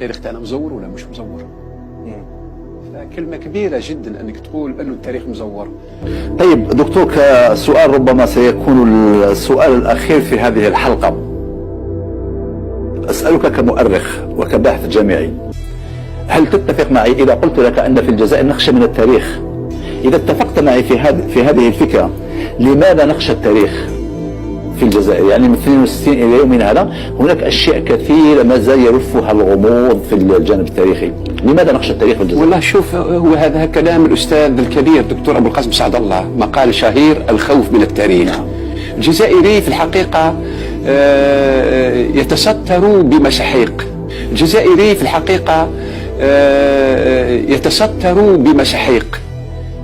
التاريخ تاعنا مزور ولا مش مزور. كلمة كبيرة جدا أنك تقول أنه التاريخ مزور. طيب دكتور، كسؤال ربما سيكون السؤال الأخير في هذه الحلقة، أسألك كمؤرخ وكباحث جامعي، هل تتفق معي إذا قلت لك أن في الجزائر نخشى من التاريخ؟ إذا اتفقت معي في هذه الفكرة، لماذا نخشى التاريخ في الجزائر؟ يعني من 62 إلى يومنا هذا هناك أشياء كثيرة ما زال يلفها الغموض في الجانب التاريخي. لماذا نخشى التاريخ في الجزائر؟ والله شوف، هو هذا كلام الأستاذ الكبير دكتور أبو القاسم سعد الله، مقال شهير الخوف من التاريخ. الجزائري في الحقيقة يتستر بمساحيق. الجزائري في الحقيقة يتستر بمساحيق،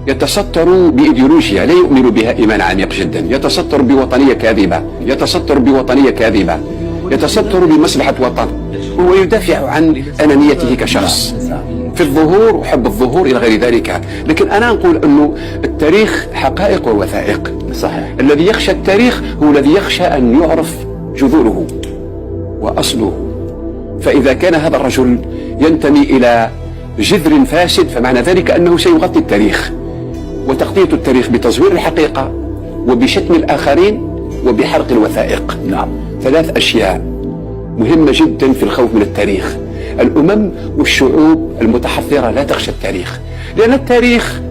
يتستر بإيديولوجيا لا يؤمن بها إيمان عميق جدا، يتستر بوطنية كاذبة، يتستر بوطنية كاذبة، يتستر بمصلحة وطن، هو يدافع عن أنانيته كشخص في الظهور وحب الظهور إلى غير ذلك. لكن أنا أقول أنه التاريخ حقائق ووثائق. صحيح. الذي يخشى التاريخ هو الذي يخشى أن يعرف جذوره وأصله. فإذا كان هذا الرجل ينتمي إلى جذر فاسد فمعنى ذلك أنه سيغطي التاريخ، وتغطية التاريخ بتزوير الحقيقة وبشتم الآخرين وبحرق الوثائق. نعم. 3 أشياء مهمة جدا في الخوف من التاريخ. الأمم والشعوب المتحضرة لا تخشى التاريخ، لأن التاريخ